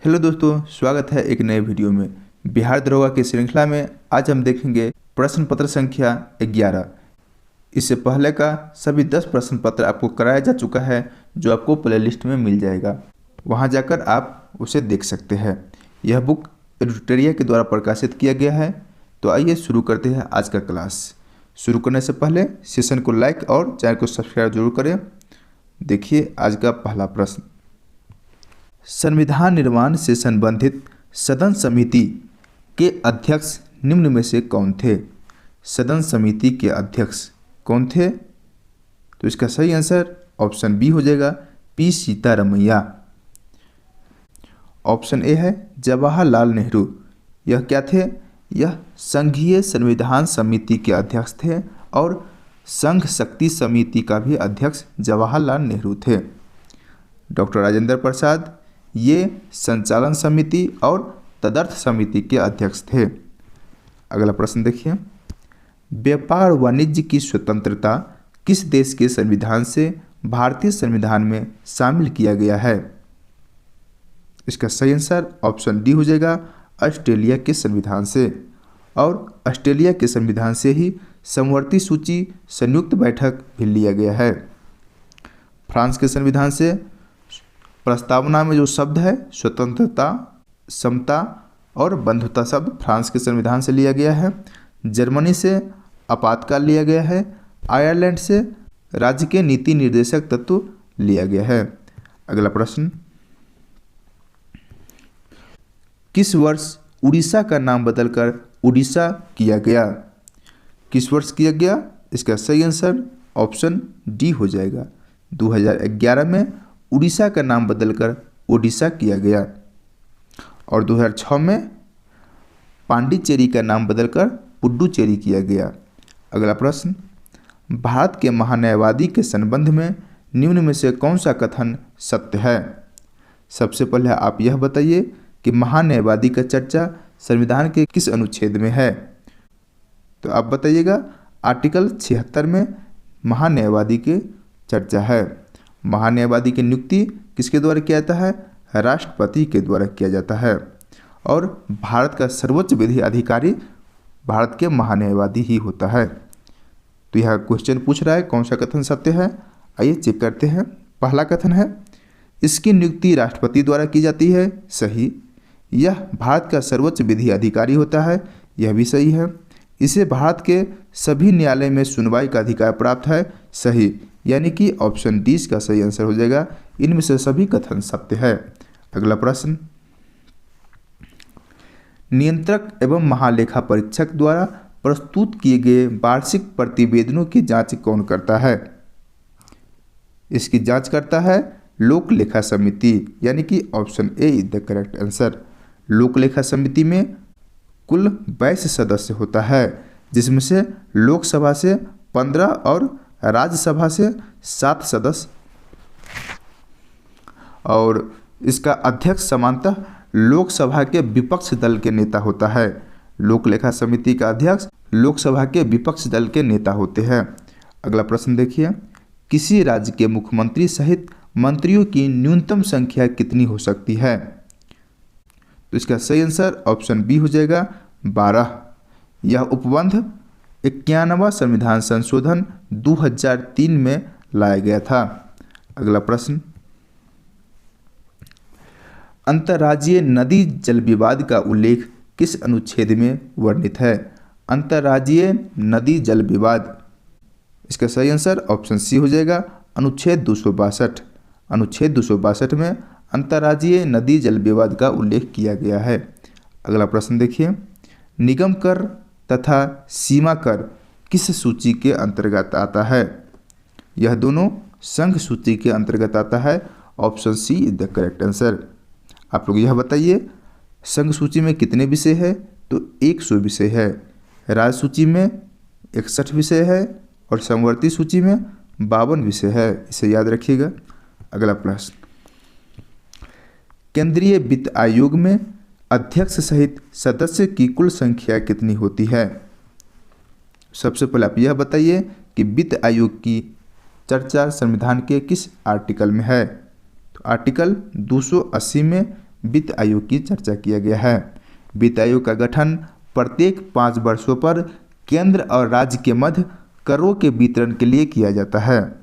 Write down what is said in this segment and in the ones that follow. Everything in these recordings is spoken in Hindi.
हेलो दोस्तों, स्वागत है एक नए वीडियो में। बिहार दरोगा की श्रृंखला में आज हम देखेंगे प्रश्न पत्र संख्या 11। इससे पहले का सभी 10 प्रश्न पत्र आपको कराया जा चुका है, जो आपको प्लेलिस्ट में मिल जाएगा। वहां जाकर आप उसे देख सकते हैं। यह बुक एडिटोरिया के द्वारा प्रकाशित किया गया है। तो आइए शुरू करते हैं आज का क्लास। शुरू करने से पहले सेशन को लाइक और चैनल को सब्सक्राइब जरूर करें। देखिए आज का पहला प्रश्न। संविधान निर्माण से संबंधित सदन समिति के अध्यक्ष निम्न में से कौन थे? सदन समिति के अध्यक्ष कौन थे? तो इसका सही आंसर ऑप्शन बी हो जाएगा, पी सीतारमैया। ऑप्शन ए है जवाहरलाल नेहरू। यह क्या थे? यह संघीय संविधान समिति के अध्यक्ष थे और संघ शक्ति समिति का भी अध्यक्ष जवाहरलाल नेहरू थे। डॉक्टर राजेंद्र प्रसाद ये संचालन समिति और तदर्थ समिति के अध्यक्ष थे। अगला प्रश्न देखिए। व्यापार वाणिज्य की स्वतंत्रता किस देश के संविधान से भारतीय संविधान में शामिल किया गया है? इसका सही आंसर ऑप्शन डी हो जाएगा, ऑस्ट्रेलिया के संविधान से। और ऑस्ट्रेलिया के संविधान से ही समवर्ती सूची संयुक्त बैठक भी लिया गया है। फ्रांस के संविधान से प्रस्तावना में जो शब्द है स्वतंत्रता, समता और बंधुता शब्द फ्रांस के संविधान से लिया गया है। जर्मनी से आपातकाल लिया गया है। आयरलैंड से राज्य के नीति निर्देशक तत्व लिया गया है। अगला प्रश्न। किस वर्ष उड़ीसा का नाम बदलकर उड़ीसा किया गया? किस वर्ष किया गया? इसका सही आंसर ऑप्शन डी हो जाएगा, 2011 में उड़ीसा का नाम बदलकर ओडिशा किया गया। और 2006 में पांडिचेरी का नाम बदलकर पुडुचेरी किया गया। अगला प्रश्न। भारत के महान्यायवादी के संबंध में निम्न में से कौन सा कथन सत्य है? सबसे पहले आप यह बताइए कि महान्यायवादी का चर्चा संविधान के किस अनुच्छेद में है? तो आप बताइएगा आर्टिकल 76 में महान्यायवादी की चर्चा है। महान्यायवादी की नियुक्ति किसके द्वारा किया जाता है? राष्ट्रपति के द्वारा किया जाता है। और भारत का सर्वोच्च विधि अधिकारी भारत के महान्यायवादी ही होता है। तो यह क्वेश्चन पूछ रहा है कौन सा कथन सत्य है। आइए चेक करते हैं। पहला कथन है इसकी नियुक्ति राष्ट्रपति द्वारा की जाती है, सही। यह भारत का सर्वोच्च विधि अधिकारी होता है, यह भी सही है। इसे भारत के सभी न्यायालय में सुनवाई का अधिकार प्राप्त है, सही। यानी कि ऑप्शन डी का सही आंसर हो जाएगा। इनमें से सभी कथन सत्य है। अगला प्रश्न। नियंत्रक एवं महालेखा परीक्षक द्वारा प्रस्तुत किए गए वार्षिक प्रतिवेदनों की जांच कौन करता है? इसकी जांच करता है लोक लेखा समिति, यानी कि option A is the correct answer. लोक लेखा समिति में कुल 22 सदस्य होता है, जिसमें से लोकसभा से 15 और राज्यसभा से 7 सदस्य। और इसका अध्यक्ष सामान्यतः लोकसभा के विपक्ष दल के नेता होता है। लोक लेखा समिति का अध्यक्ष लोकसभा के विपक्ष दल के नेता होते हैं। अगला प्रश्न देखिए। किसी राज्य के मुख्यमंत्री सहित मंत्रियों की न्यूनतम संख्या कितनी हो सकती है? तो इसका सही आंसर ऑप्शन बी हो जाएगा, 12। यह उपबंध 91वां संविधान संशोधन 2003 में लाया गया था। अगला प्रश्न। अंतर्राज्यीय नदी जल विवाद का उल्लेख किस अनुच्छेद में वर्णित है? अंतर्राज्यीय नदी जल विवाद, इसका सही आंसर ऑप्शन सी हो जाएगा, अनुच्छेद 262। अनुच्छेद 262 में अंतर्राज्यीय नदी जल विवाद का उल्लेख किया गया है। अगला प्रश्न देखिए। निगम कर तथा सीमा कर किस सूची के अंतर्गत आता है? यह दोनों संघ सूची के अंतर्गत आता है। Option C is the correct answer. आप लोग यह बताइए संघ सूची में कितने विषय है? तो 100 विषय है। राज्य सूची में 61 विषय है और समवर्ती सूची में 52 विषय है, इसे याद रखिएगा। अगला प्रश्न। केंद्रीय वित्त आयोग में अध्यक्ष सहित सदस्य की कुल संख्या कितनी होती है? सबसे पहले आप यह बताइए कि वित्त आयोग की चर्चा संविधान के किस आर्टिकल में है? तो आर्टिकल 280 में वित्त आयोग की चर्चा किया गया है। वित्त आयोग का गठन प्रत्येक 5 वर्षों पर केंद्र और राज्य के मध्य करों के वितरण के लिए किया जाता है।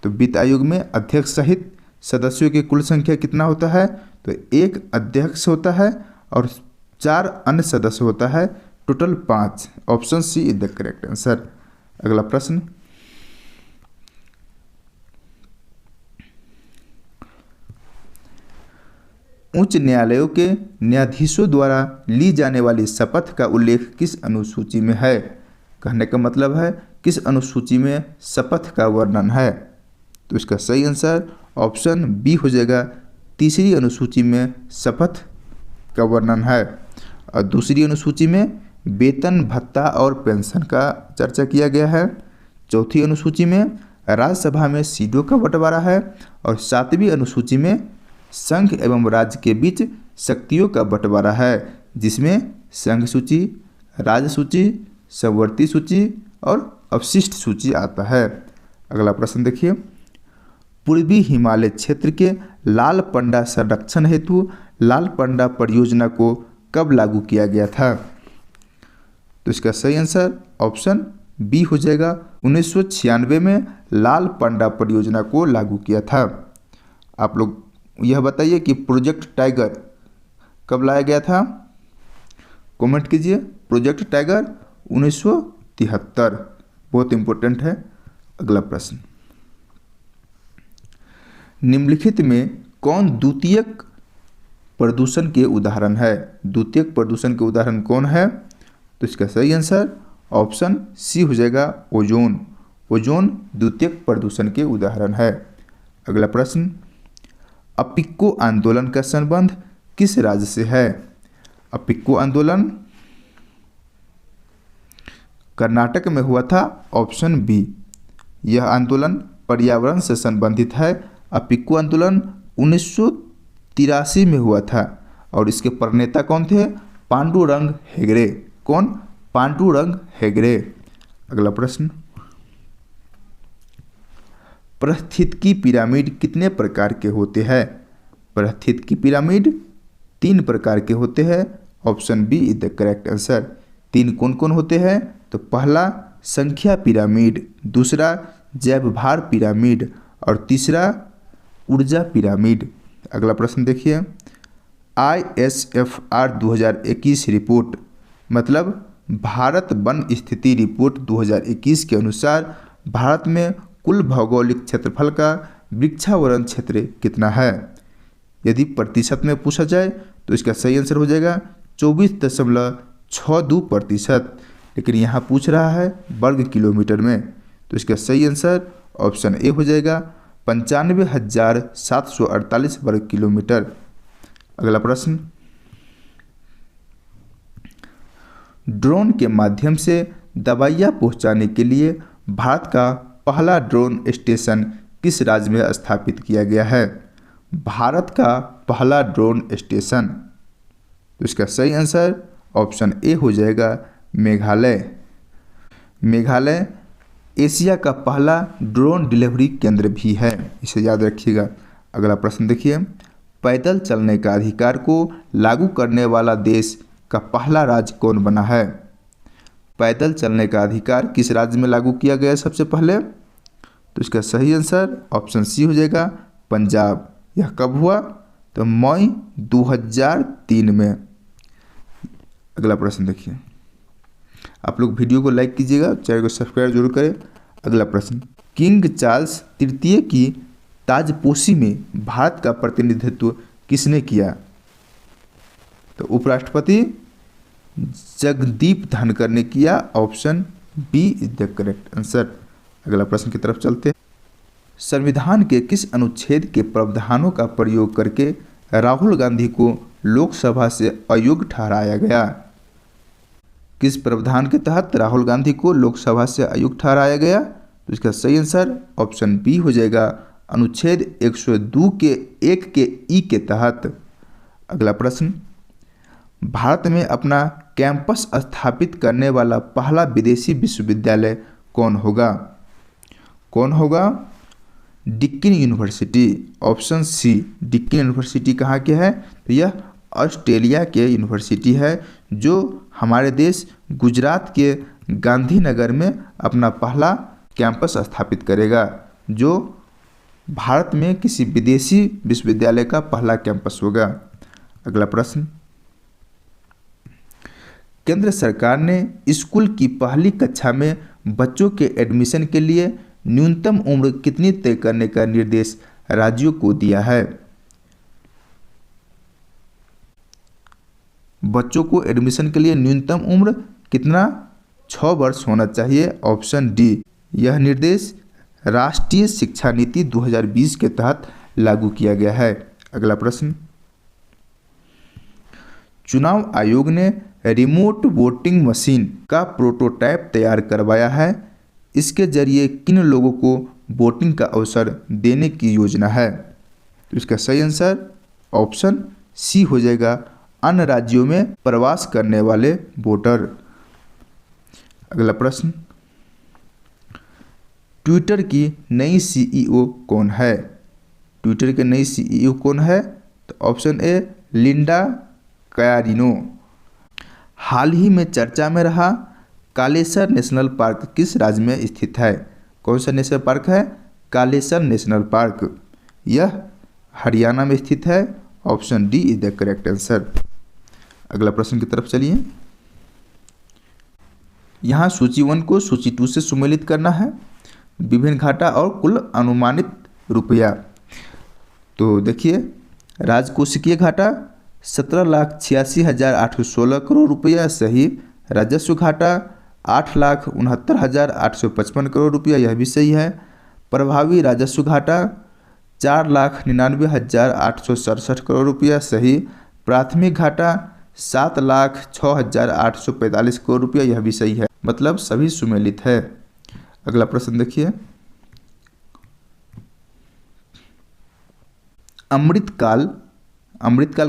तो वित्त आयोग में अध्यक्ष सहित सदस्यों की कुल संख्या कितना होता है? तो एक अध्यक्ष होता है और 4 अन्य सदस्य होता है, total 5। Option C is the correct answer. अगला प्रश्न, उच्च न्यायालयों के न्यायाधीशों द्वारा ली जाने वाली शपथ का उल्लेख किस अनुसूची में है? कहने का मतलब है किस अनुसूची में शपथ का वर्णन है? तो इसका सही आंसर ऑप्शन बी हो जाएगा, तीसरी अनुसूची में शपथ का वर्णन है। और दूसरी अनुसूची में वेतन, भत्ता और पेंशन का चर्चा किया गया है। चौथी अनुसूची में राज्यसभा में सीटों का बंटवारा है। और 7वीं अनुसूची में संघ एवं राज्य के बीच शक्तियों का बंटवारा है, जिसमें संघ सूची, राज्य सूची, समवर्ती सूची और अवशिष्ट सूची आता है। अगला प्रश्न देखिए, पूर्वी हिमालय क्षेत्र के लाल पंडा संरक्षण हेतु लाल पंडा परियोजना को कब लागू किया गया था? तो इसका सही आंसर ऑप्शन बी हो जाएगा, 1996 में लाल पंडा परियोजना को लागू किया था। आप लोग यह बताइए कि प्रोजेक्ट टाइगर कब लाया गया था? कमेंट कीजिए। प्रोजेक्ट टाइगर 1973, बहुत इंपॉर्टेंट है। अगला प्रश्न, निम्नलिखित में कौन द्वितीयक प्रदूषण के उदाहरण है? द्वितीयक प्रदूषण के उदाहरण कौन है? तो इसका सही आंसर ऑप्शन सी हो जाएगा, ओजोन। ओजोन द्वितीयक प्रदूषण के उदाहरण है। अगला प्रश्न, अपिक्को आंदोलन का संबंध किस राज्य से है? अपिक्को आंदोलन कर्नाटक में हुआ था, ऑप्शन बी। यह आंदोलन पर्यावरण से संबंधित है। अपिक्को आंदोलन 1983 में हुआ था और इसके प्रणेता कौन थे? पांडुरंग हेगड़े। कौन? पांडुरंग हेगड़े। अगला प्रश्न, परिस्थितिकी पिरामिड कितने प्रकार के होते हैं? परिस्थितिकी पिरामिड 3 प्रकार के होते हैं। Option B is the correct answer. 3 कौन कौन होते हैं? तो पहला संख्या पिरामिड, दूसरा जैव भार पिरामिड और तीसरा ऊर्जा पिरामिड। अगला प्रश्न देखिए, ISFR 2021 रिपोर्ट मतलब भारत वन स्थिति रिपोर्ट 2021 के अनुसार भारत में कुल भौगोलिक क्षेत्रफल का वृक्षावरण क्षेत्र कितना है? यदि प्रतिशत में पूछा जाए तो इसका सही आंसर हो जाएगा 24.62%, लेकिन यहाँ पूछ रहा है वर्ग किलोमीटर में, तो इसका सही आंसर ऑप्शन ए हो जाएगा 95,748 वर्ग किलोमीटर। अगला प्रश्न, ड्रोन के माध्यम से दवाइयाँ पहुँचाने के लिए भारत का पहला ड्रोन स्टेशन किस राज्य में स्थापित किया गया है? भारत का पहला ड्रोन स्टेशन, तो इसका सही आंसर ऑप्शन ए हो जाएगा मेघालय। मेघालय एशिया का पहला ड्रोन डिलीवरी केंद्र भी है, इसे याद रखिएगा। अगला प्रश्न देखिए, पैदल चलने का अधिकार को लागू करने वाला देश का पहला राज्य कौन बना है? पैदल चलने का अधिकार किस राज्य में लागू किया गया सबसे पहले? तो इसका सही आंसर ऑप्शन सी हो जाएगा पंजाब। यह कब हुआ? तो मई 2003 में। अगला प्रश्न देखिए, आप लोग वीडियो को लाइक कीजिएगा, चैनल को सब्सक्राइब जरूर करें। अगला प्रश्न, किंग चार्ल्स तृतीय की ताजपोशी में भारत का प्रतिनिधित्व किसने किया? तो उपराष्ट्रपति जगदीप धनखड़ ने किया। Option B is the correct answer. अगला प्रश्न की तरफ चलते हैं, संविधान के किस अनुच्छेद के प्रावधानों का प्रयोग करके राहुल गांधी को लोकसभा से अयोग्य ठहराया गया? किस प्रावधान के तहत राहुल गांधी को लोकसभा से अयोग्य ठहराया गया? तो इसका सही आंसर ऑप्शन बी हो जाएगा, अनुच्छेद 102 के 1 के ई के तहत। अगला प्रश्न, भारत में अपना कैंपस स्थापित करने वाला पहला विदेशी विश्वविद्यालय कौन होगा? कौन होगा? डिक्किन यूनिवर्सिटी। ऑप्शन सी, डिक्किन यूनिवर्सिटी कहाँ के है? तो यह ऑस्ट्रेलिया के यूनिवर्सिटी है जो हमारे देश गुजरात के गांधीनगर में अपना पहला कैंपस स्थापित करेगा, जो भारत में किसी विदेशी विश्वविद्यालय का पहला कैंपस होगा। अगला प्रश्न, केंद्र सरकार ने स्कूल की पहली कक्षा में बच्चों के एडमिशन के लिए न्यूनतम उम्र कितनी तय करने का निर्देश राज्यों को दिया है? बच्चों को एडमिशन के लिए न्यूनतम उम्र कितना? 6 वर्ष होना चाहिए। ऑप्शन डी, यह निर्देश राष्ट्रीय शिक्षा नीति 2020 के तहत लागू किया गया है। अगला प्रश्न, चुनाव आयोग ने रिमोट वोटिंग मशीन का प्रोटोटाइप तैयार करवाया है। इसके जरिए किन लोगों को वोटिंग का अवसर देने की योजना है? तो इसका सही आंसर ऑप्शन सी हो जाएगा, अन्य राज्यों में प्रवास करने वाले वोटर। अगला प्रश्न, ट्विटर की नई सीईओ कौन है? ट्विटर की नई सीईओ कौन है? तो ऑप्शन ए, लिंडा कायारिनो। हाल ही में चर्चा में रहा कालेसर नेशनल पार्क किस राज्य में स्थित है? कौन सा नेशनल पार्क है? Kalesar national park. यह हरियाणा में स्थित है। Option D is the correct answer. अगला प्रश्न की तरफ चलिए। यहाँ सूची 1 को सूची 2 से सुमेलित करना है। विभिन्न घाटा और कुल अनुमानित रुपया। तो देखिए, राजकोषीय घाटा 17,86,816 करोड़ रुपया सही। राजस्व घाटा 8,69,855 करोड़ रुपया, यह भी सही है। प्रभावी राजस्व घाटा 4,99,867 करोड़ रुपया सही। प्राथमिक घाटा 7,06,845 करोड़ रुपया, यह भी सही है। मतलब सभी सुमेलित है। अगला प्रश्न देखिए, अमृतकाल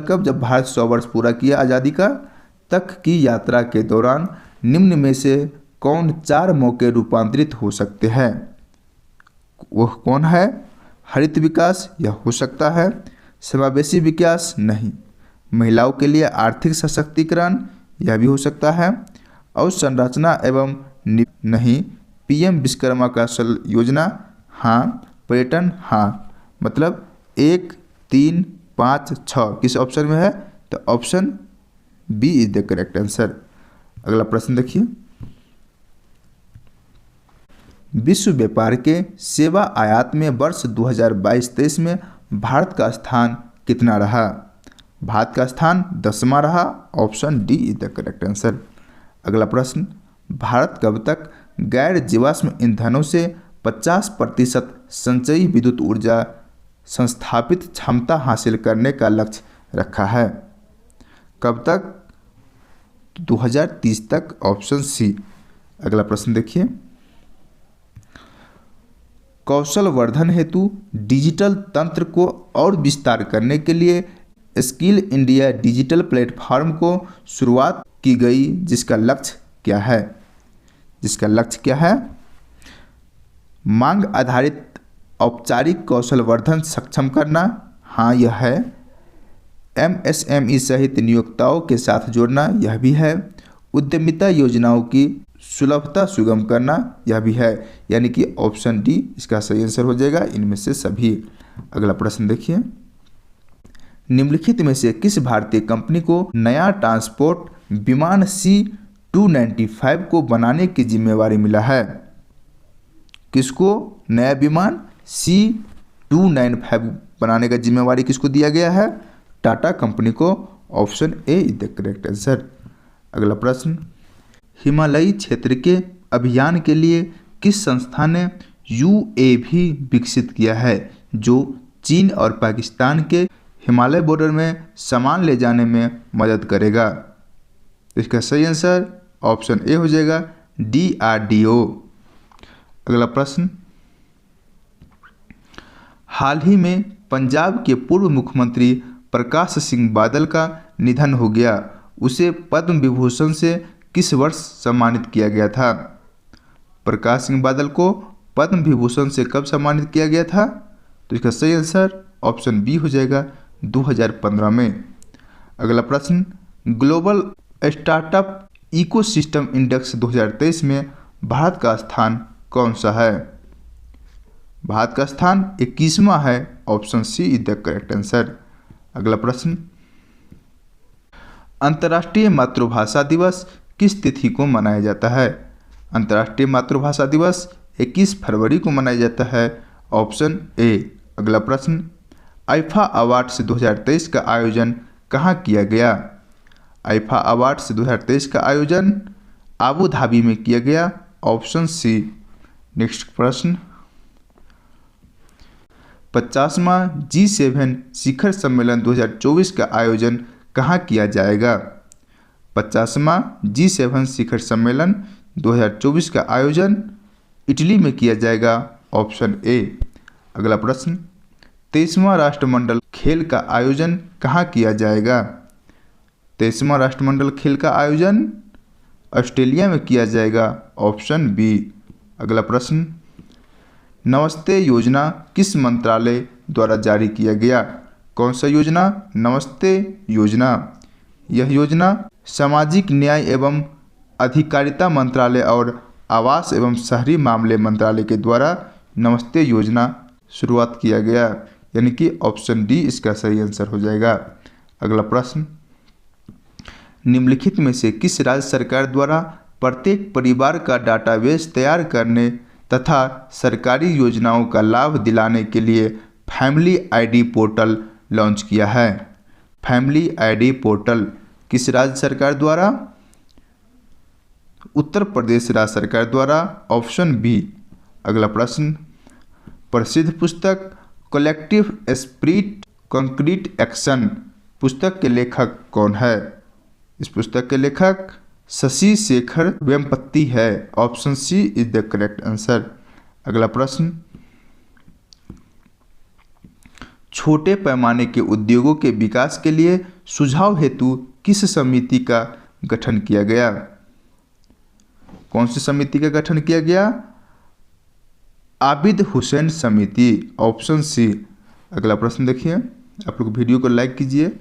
कब? जब भारत 100 वर्ष पूरा किया आज़ादी का तक की यात्रा के दौरान निम्न में से कौन 4 मौके रूपांतरित हो सकते हैं? वह कौन है? हरित विकास, यह हो सकता है। समावेशी विकास, नहीं। महिलाओं के लिए आर्थिक सशक्तिकरण, यह भी हो सकता है। और संरचना एवं नहीं। पीएम विश्वकर्मा कौशल योजना, हाँ। पर्यटन, हाँ। मतलब 1, 3, 5, 6 किस ऑप्शन में है? तो option B is the correct answer. अगला प्रश्न देखिए, विश्व व्यापार के सेवा आयात में वर्ष 2022-23 में भारत का स्थान कितना रहा? भारत का स्थान 10वां रहा। Option D is the correct answer. अगला प्रश्न, भारत कब तक गैर जीवाश्म ईंधनों से 50% संचयी विद्युत ऊर्जा संस्थापित क्षमता हासिल करने का लक्ष्य रखा है? कब तक? 2030 तक। Option C. अगला प्रश्न देखिए, कौशल वर्धन हेतु डिजिटल तंत्र को और विस्तार करने के लिए स्किल इंडिया डिजिटल प्लेटफॉर्म को शुरुआत की गई, जिसका लक्ष्य क्या है? मांग आधारित औपचारिक कौशल वर्धन सक्षम करना, हाँ यह है। एमएसएमई सहित नियोक्ताओं के साथ जोड़ना, यह भी है। उद्यमिता योजनाओं की सुलभता सुगम करना, यह भी है। यानी कि ऑप्शन डी इसका सही आंसर हो जाएगा, इनमें से सभी। अगला प्रश्न देखिए, निम्नलिखित में से किस भारतीय कंपनी को नया ट्रांसपोर्ट विमान C-295 को बनाने की जिम्मेवारी मिला है? किसको नया विमान C-295 बनाने का जिम्मेवारी किसको दिया गया है? टाटा कंपनी को। Option A is the correct answer. अगला प्रश्न, हिमालयी क्षेत्र के अभियान के लिए किस संस्था ने UAV विकसित किया है, जो चीन और पाकिस्तान के हिमालय बॉर्डर में सामान ले जाने में मदद करेगा? इसका सही आंसर ऑप्शन ए हो जाएगा, DRDO। अगला प्रश्न, हाल ही में पंजाब के पूर्व मुख्यमंत्री प्रकाश सिंह बादल का निधन हो गया। उसे पद्म विभूषण से किस वर्ष सम्मानित किया गया था? प्रकाश सिंह बादल को पद्म विभूषण से कब सम्मानित किया गया था? तो इसका सही आंसर ऑप्शन बी हो जाएगा 2015 में। अगला प्रश्न, ग्लोबल स्टार्टअप इकोसिस्टम इंडेक्स 2023 में भारत का स्थान कौन सा है? भारत का स्थान 21वां है। Option C is the correct answer. अगला प्रश्न, अंतर्राष्ट्रीय मातृभाषा दिवस किस तिथि को मनाया जाता है? अंतर्राष्ट्रीय मातृभाषा दिवस 21 फरवरी को मनाया जाता है। Option A. अगला प्रश्न, आईफा अवार्ड्स 2023 का आयोजन कहाँ किया गया? आईफा अवार्ड्स 2023 का आयोजन आबू धाबी में किया गया। Option C. नेक्स्ट प्रश्न, 50वां G7 शिखर सम्मेलन 2024 का आयोजन कहाँ किया जाएगा? 50वां G7 शिखर सम्मेलन 2024 का आयोजन इटली में किया जाएगा। Option A. अगला प्रश्न, 23वां राष्ट्रमंडल खेल का आयोजन कहाँ किया जाएगा? 23वां राष्ट्रमंडल खेल का आयोजन ऑस्ट्रेलिया में किया जाएगा। Option B. अगला प्रश्न, नमस्ते योजना किस मंत्रालय द्वारा जारी किया गया? कौन सा योजना? नमस्ते योजना। यह योजना सामाजिक न्याय एवं अधिकारिता मंत्रालय और आवास एवं शहरी मामले मंत्रालय के द्वारा नमस्ते योजना शुरुआत किया गया, यानी कि ऑप्शन डी इसका सही आंसर हो जाएगा। अगला प्रश्न, निम्नलिखित में से किस राज्य सरकार द्वारा प्रत्येक परिवार का डाटाबेस तैयार करने तथा सरकारी योजनाओं का लाभ दिलाने के लिए फैमिली आईडी पोर्टल लॉन्च किया है? फैमिली आईडी पोर्टल किस राज्य सरकार द्वारा? उत्तर प्रदेश राज्य सरकार द्वारा। Option B. अगला प्रश्न, प्रसिद्ध पुस्तक कलेक्टिव स्पिरिट कंक्रीट एक्शन पुस्तक के लेखक कौन है? इस पुस्तक के लेखक शशि शेखर वेम्पति है। Option C is the correct answer. अगला प्रश्न, छोटे पैमाने के उद्योगों के विकास के लिए सुझाव हेतु किस समिति का गठन किया गया? कौन सी समिति का गठन किया गया? आबिद हुसैन समिति। Option C. अगला प्रश्न देखिए, आप लोग वीडियो को लाइक कीजिए।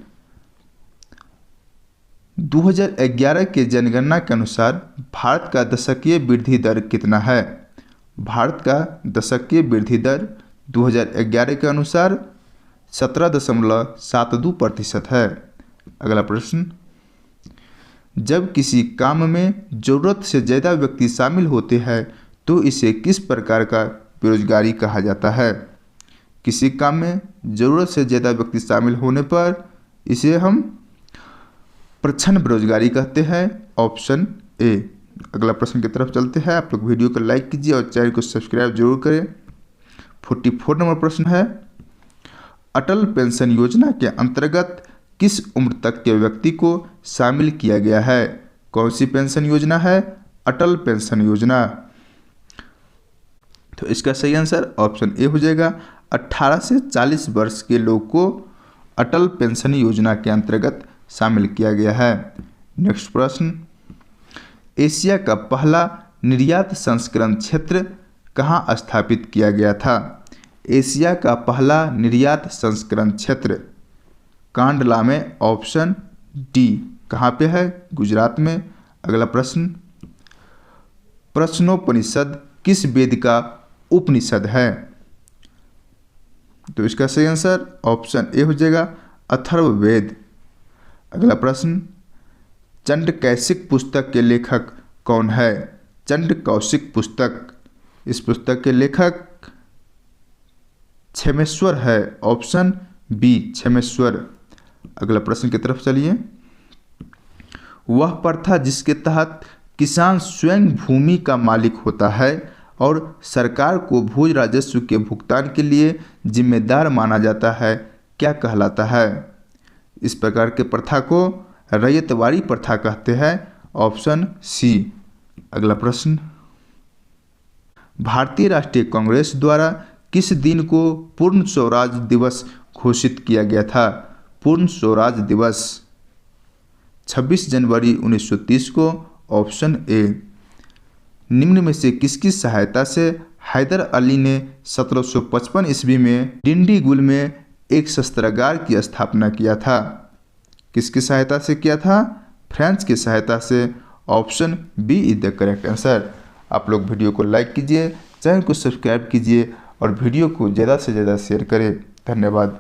2011 के जनगणना के अनुसार भारत का दशकीय वृद्धि दर कितना है? भारत का दशकीय वृद्धि दर 2011 के अनुसार 17.72% है। अगला प्रश्न, जब किसी काम में ज़रूरत से ज़्यादा व्यक्ति शामिल होते हैं तो इसे किस प्रकार का बेरोजगारी कहा जाता है? किसी काम में ज़रूरत से ज़्यादा व्यक्ति शामिल होने पर इसे हम प्रच्छन्न बेरोजगारी कहते हैं। Option A. अगला प्रश्न की तरफ चलते हैं। आप लोग वीडियो को लाइक कीजिए और चैनल को सब्सक्राइब जरूर करें। 44 नंबर प्रश्न है, अटल पेंशन योजना के अंतर्गत किस उम्र तक के व्यक्ति को शामिल किया गया है? कौन सी पेंशन योजना है? अटल पेंशन योजना। तो इसका सही आंसर ऑप्शन ए हो जाएगा। 18 से 40 वर्ष के लोग को अटल पेंशन योजना के अंतर्गत शामिल किया गया है। नेक्स्ट प्रश्न, एशिया का पहला निर्यात संस्करण क्षेत्र कहाँ स्थापित किया गया था? एशिया का पहला निर्यात संस्करण क्षेत्र कांडला में। Option D. कहाँ पे है? गुजरात में। अगला प्रश्न, प्रश्नोपनिषद किस वेद का उपनिषद है? तो इसका सही आंसर ऑप्शन ए हो जाएगा, अथर्ववेद। अगला प्रश्न, चंडकौशिक पुस्तक के लेखक कौन है? चंडकौशिक पुस्तक, इस पुस्तक के लेखक क्षेमेश्वर है। Option B Kshemeshwar. अगला प्रश्न की तरफ चलिए, वह प्रथा जिसके तहत किसान स्वयं भूमि का मालिक होता है और सरकार को भू राजस्व के भुगतान के लिए जिम्मेदार माना जाता है, क्या कहलाता है? इस प्रकार के प्रथा को रैयतवाड़ी प्रथा कहते हैं। Option C. अगला प्रश्न, भारतीय राष्ट्रीय कांग्रेस द्वारा किस दिन को पूर्ण स्वराज दिवस घोषित किया गया था? पूर्ण स्वराज दिवस 26 जनवरी 1930 को। Option A. निम्न में से किसकी सहायता से हैदर अली ने 1755 ईस्वी में डिंडीगुल में एक शस्त्रागार की स्थापना किया था। किसकी सहायता से किया था? फ्रेंच की सहायता से। Option B is the correct answer. आप लोग वीडियो को लाइक कीजिए, चैनल को सब्सक्राइब कीजिए और वीडियो को ज़्यादा से ज़्यादा शेयर करें। धन्यवाद।